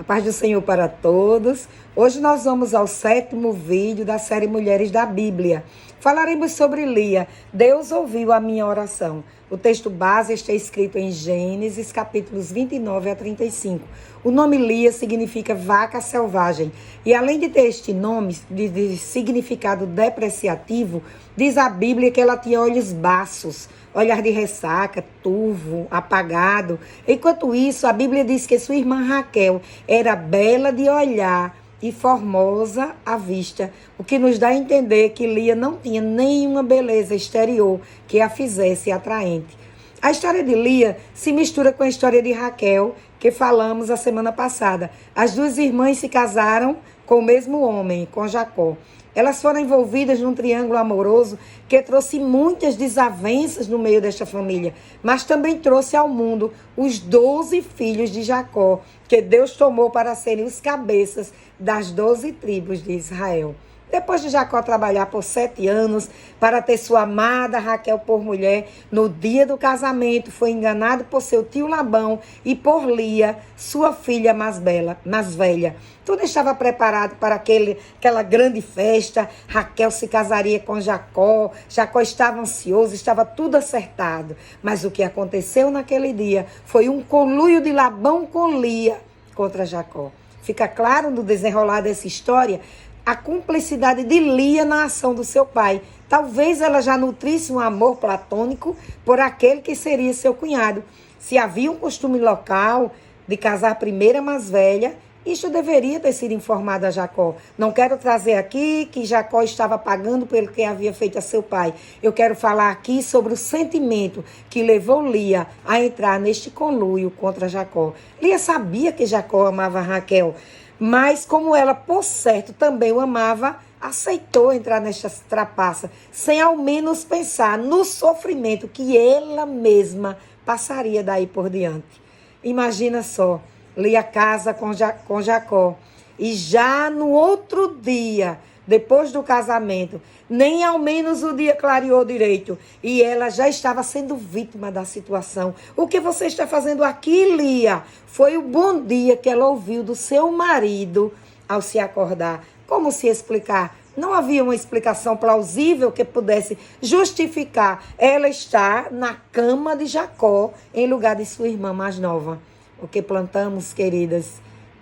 A paz do Senhor para todos. Hoje nós vamos ao 7º vídeo da série Mulheres da Bíblia. Falaremos sobre Lia. Deus ouviu a minha oração. O texto base está escrito em Gênesis, capítulos 29 a 35. O nome Lia significa vaca selvagem. E além de ter este nome de significado depreciativo, diz a Bíblia que ela tinha olhos baços, olhar de ressaca, turvo, apagado. Enquanto isso, a Bíblia diz que sua irmã Raquel era bela de olhar e formosa à vista, o que nos dá a entender que Lia não tinha nenhuma beleza exterior que a fizesse atraente. A história de Lia se mistura com a história de Raquel, que falamos a semana passada. As duas irmãs se casaram com o mesmo homem, com Jacó. Elas foram envolvidas num triângulo amoroso que trouxe muitas desavenças no meio desta família, mas também trouxe ao mundo os 12 filhos de Jacó, que Deus tomou para serem os cabeças das 12 tribos de Israel. Depois de Jacó trabalhar por 7 anos para ter sua amada Raquel por mulher, no dia do casamento foi enganado por seu tio Labão e por Lia, sua filha mais velha. Tudo estava preparado para aquela grande festa. Raquel se casaria com Jacó. Jacó estava ansioso, estava tudo acertado. Mas o que aconteceu naquele dia foi um conluio de Labão com Lia contra Jacó. Fica claro no desenrolar dessa história a cumplicidade de Lia na ação do seu pai. Talvez ela já nutrisse um amor platônico por aquele que seria seu cunhado. Se havia um costume local de casar primeiro a mais velha, isto deveria ter sido informado a Jacó. Não quero trazer aqui que Jacó estava pagando pelo que havia feito a seu pai. Eu quero falar aqui sobre o sentimento que levou Lia a entrar neste conluio contra Jacó. Lia sabia que Jacó amava Raquel, mas como ela, por certo, também o amava, aceitou entrar nesta trapaça, sem ao menos pensar no sofrimento que ela mesma passaria daí por diante. Imagina só, Lia casa com Jacó, e já no outro dia, depois do casamento, nem ao menos o dia clareou direito, e ela já estava sendo vítima da situação. O que você está fazendo aqui, Lia? Foi o bom dia que ela ouviu do seu marido ao se acordar. Como se explicar? Não havia uma explicação plausível que pudesse justificar ela estar na cama de Jacó em lugar de sua irmã mais nova. O que plantamos, queridas,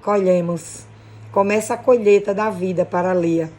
colhemos. Começa a colheita da vida para Lia.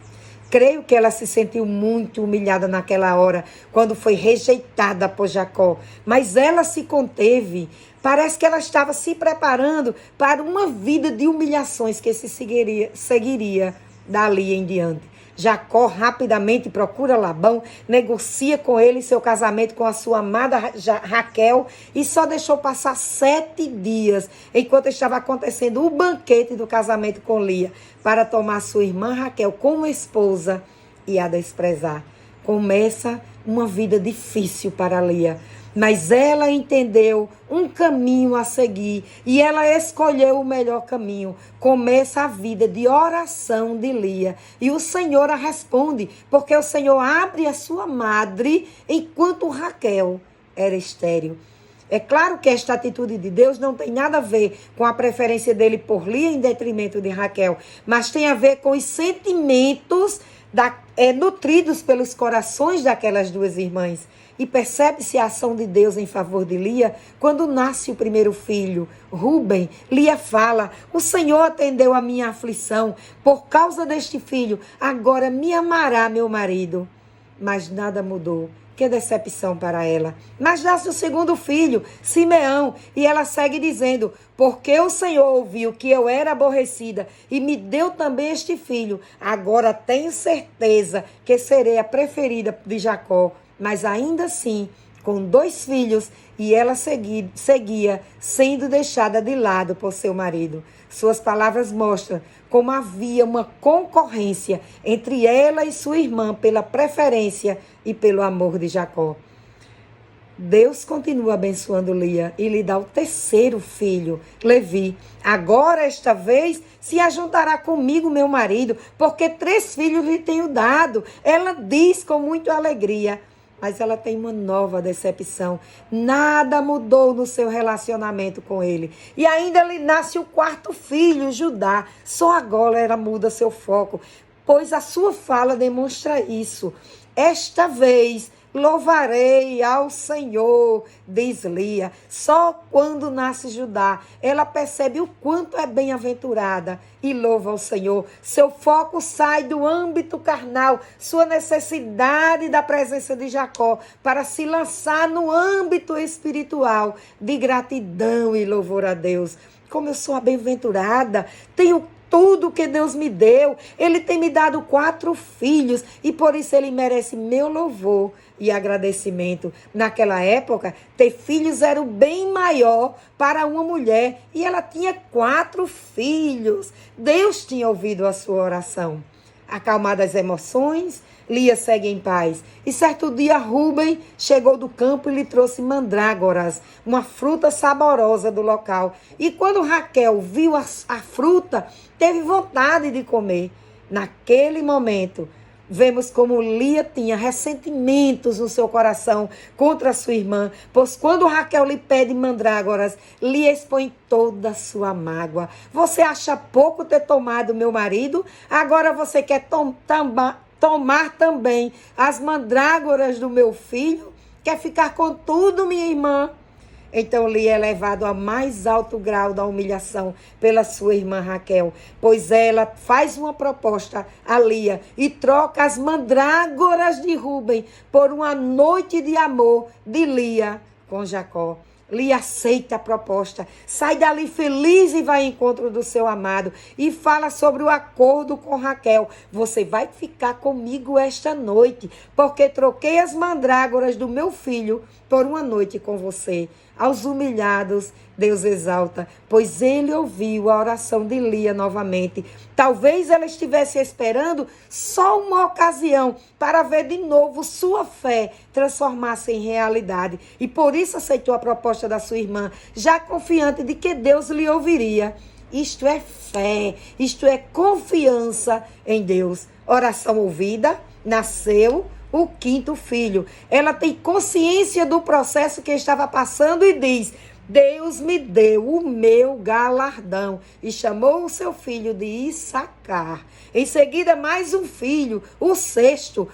Creio que ela se sentiu muito humilhada naquela hora, quando foi rejeitada por Jacó. Mas ela se conteve. Parece que ela estava se preparando para uma vida de humilhações que se seguiria dali em diante. Jacó rapidamente procura Labão, negocia com ele seu casamento com a sua amada Raquel e só deixou passar 7 dias, enquanto estava acontecendo o banquete do casamento com Lia, para tomar sua irmã Raquel como esposa e a desprezar. Começa uma vida difícil para Lia, mas ela entendeu um caminho a seguir e ela escolheu o melhor caminho. Começa a vida de oração de Lia e o Senhor a responde, porque o Senhor abre a sua madre enquanto Raquel era estéril. É claro que esta atitude de Deus não tem nada a ver com a preferência dele por Lia em detrimento de Raquel, mas tem a ver com os sentimentos nutridos pelos corações daquelas duas irmãs. E percebe-se a ação de Deus em favor de Lia quando nasce o primeiro filho, Rúben. Lia fala: o Senhor atendeu a minha aflição. Por causa deste filho, agora me amará meu marido. Mas nada mudou. Que decepção para ela. Mas nasce o segundo filho, Simeão, e ela segue dizendo: porque o Senhor ouviu que eu era aborrecida e me deu também este filho, agora tenho certeza que serei a preferida de Jacó. Mas ainda assim, com 2 filhos, e ela seguia sendo deixada de lado por seu marido. Suas palavras mostram como havia uma concorrência entre ela e sua irmã pela preferência e pelo amor de Jacó. Deus continua abençoando Lia e lhe dá o 3º filho, Levi. Agora, esta vez, se ajuntará comigo meu marido, porque 3 filhos lhe tenho dado. Ela diz com muita alegria. mas ela tem uma nova decepção. Nada mudou no seu relacionamento com ele. E ainda lhe nasce o quarto filho, Judá. Só agora ela muda seu foco, pois a sua fala demonstra isso. Esta vez louvarei ao Senhor, diz Lia. Só quando nasce Judá, ela percebe o quanto é bem-aventurada e louva ao Senhor. Seu foco sai do âmbito carnal, sua necessidade da presença de Jacó, para se lançar no âmbito espiritual de gratidão e louvor a Deus. Como eu sou bem-aventurada, tenho tudo que Deus me deu. Ele tem me dado 4 filhos e por isso ele merece meu louvor e agradecimento. Naquela época, ter filhos era o bem maior para uma mulher e ela tinha 4 filhos. Deus tinha ouvido a sua oração. Acalmadas as emoções, Lia segue em paz. E certo dia, Rúben chegou do campo e lhe trouxe mandrágoras, uma fruta saborosa do local. E quando Raquel viu a fruta, teve vontade de comer. Naquele momento, vemos como Lia tinha ressentimentos no seu coração contra sua irmã, pois quando Raquel lhe pede mandrágoras, Lia expõe toda a sua mágoa. Você acha pouco ter tomado meu marido? Agora você quer tomar também as mandrágoras do meu filho? Quer ficar com tudo, minha irmã? Então Lia é levado ao mais alto grau da humilhação pela sua irmã Raquel, pois ela faz uma proposta a Lia e troca as mandrágoras de Rúben por uma noite de amor de Lia com Jacó. Lia aceita a proposta, sai dali feliz e vai ao encontro do seu amado e fala sobre o acordo com Raquel. Você vai ficar comigo esta noite, porque troquei as mandrágoras do meu filho por uma noite com você. Aos humilhados, Deus exalta, pois ele ouviu a oração de Lia novamente. Talvez ela estivesse esperando só uma ocasião para ver de novo sua fé transformar-se em realidade. E por isso aceitou a proposta da sua irmã, já confiante de que Deus lhe ouviria. Isto é fé, isto é confiança em Deus. Oração ouvida, nasceu o 5º filho. Ela tem consciência do processo que estava passando e diz: Deus me deu o meu galardão. E chamou o seu filho de Issacar. Em seguida, mais um filho, o 6º.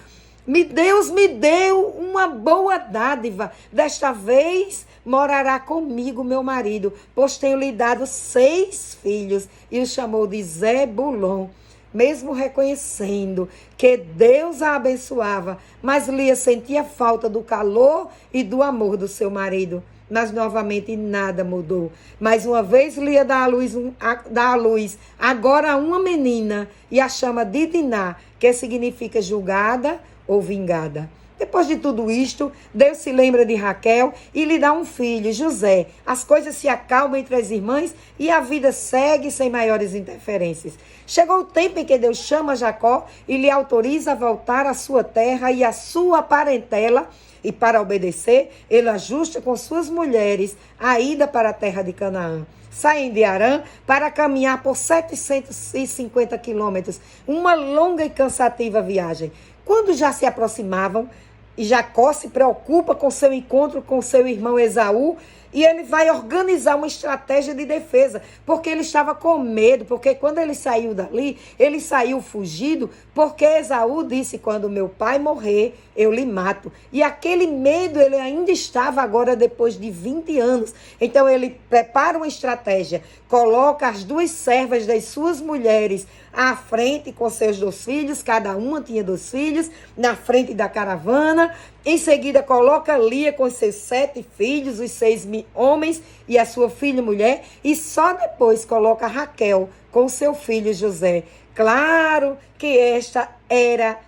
Deus me deu uma boa dádiva. Desta vez morará comigo meu marido, pois tenho lhe dado 6 filhos. E o chamou de Zebulon. Mesmo reconhecendo que Deus a abençoava, mas Lia sentia falta do calor e do amor do seu marido. Mas novamente nada mudou. Mais uma vez Lia dá à luz agora uma menina e a chama de Diná, que significa julgada ou vingada. Depois de tudo isto, Deus se lembra de Raquel e lhe dá um filho, José. As coisas se acalmam entre as irmãs e a vida segue sem maiores interferências. Chegou o tempo em que Deus chama Jacó e lhe autoriza a voltar à sua terra e à sua parentela. E para obedecer, ele ajusta com suas mulheres a ida para a terra de Canaã. Saem de Harã para caminhar por 750 quilômetros, uma longa e cansativa viagem. Quando já se aproximavam, e Jacó se preocupa com seu encontro com seu irmão Esaú, e ele vai organizar uma estratégia de defesa, porque ele estava com medo, porque quando ele saiu dali, ele saiu fugido, porque Esaú disse: quando meu pai morrer, eu lhe mato. E aquele medo ele ainda estava agora depois de 20 anos. Então ele prepara uma estratégia, coloca as 2 servas das suas mulheres à frente com seus 2 filhos, cada uma tinha 2 filhos, na frente da caravana. Em seguida coloca Lia com seus 7 filhos, os 6 homens e a sua filha mulher, e só depois coloca Raquel com seu filho José. Claro que esta era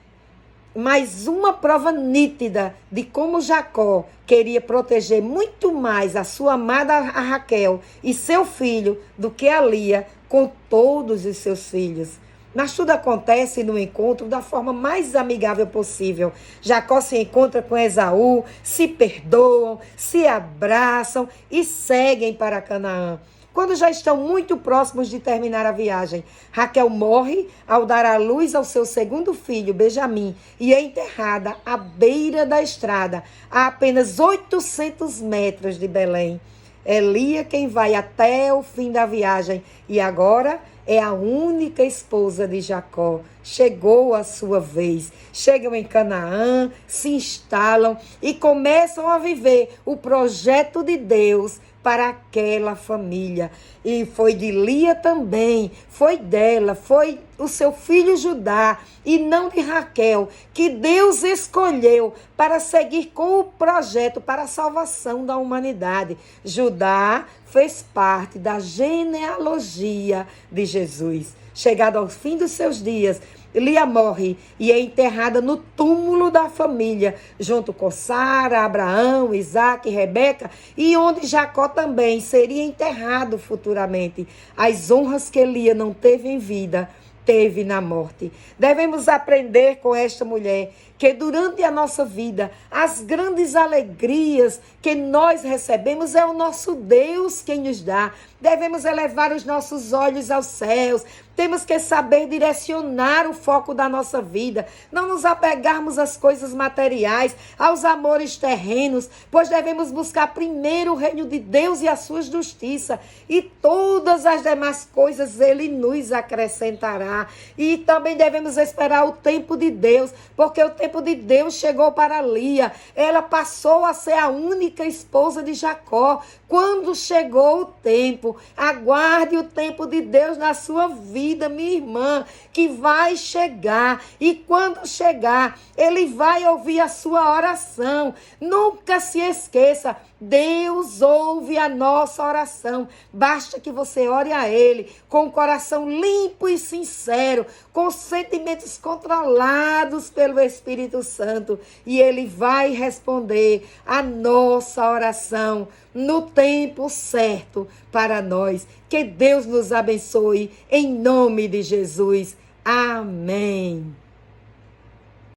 mais uma prova nítida de como Jacó queria proteger muito mais a sua amada a Raquel e seu filho do que a Lia com todos os seus filhos. Mas tudo acontece no encontro da forma mais amigável possível. Jacó se encontra com Esaú, se perdoam, se abraçam e seguem para Canaã. quando já estão muito próximos de terminar a viagem, Raquel morre ao dar à luz ao seu segundo filho, Benjamim, e é enterrada à beira da estrada, a apenas 800 metros de Belém. É Lia quem vai até o fim da viagem e agora é a única esposa de Jacó. Chegou a sua vez. Chegam em Canaã, se instalam e começam a viver o projeto de Deus para aquela família. E foi de Lia também, foi dela, foi o seu filho Judá e não de Raquel, que Deus escolheu para seguir com o projeto para a salvação da humanidade. Judá fez parte da genealogia de Jesus. Chegado ao fim dos seus dias, Lia morre e é enterrada no túmulo da família, junto com Sara, Abraão, Isaac e Rebeca, e onde Jacó também seria enterrado futuramente. As honras que Lia não teve em vida, teve na morte. Devemos aprender com esta mulher que durante a nossa vida, as grandes alegrias que nós recebemos é o nosso Deus quem nos dá. Devemos elevar os nossos olhos aos céus. Temos que saber direcionar o foco da nossa vida. Não nos apegarmos às coisas materiais, aos amores terrenos, pois devemos buscar primeiro o reino de Deus e a sua justiça. E todas as demais coisas Ele nos acrescentará. E também devemos esperar o tempo de Deus, porque o tempo de Deus chegou para Lia. Ela passou a ser a única esposa de Jacó. Quando chegou o tempo, aguarde o tempo de Deus na sua vida, minha irmã, que vai chegar. E quando chegar, Ele vai ouvir a sua oração. Nunca se esqueça, Deus ouve a nossa oração. Basta que você ore a Ele com o coração limpo e sincero, com sentimentos controlados pelo Espírito Santo. E Ele vai responder a nossa oração no tempo certo para nós. Que Deus nos abençoe em nome de Jesus. Amém.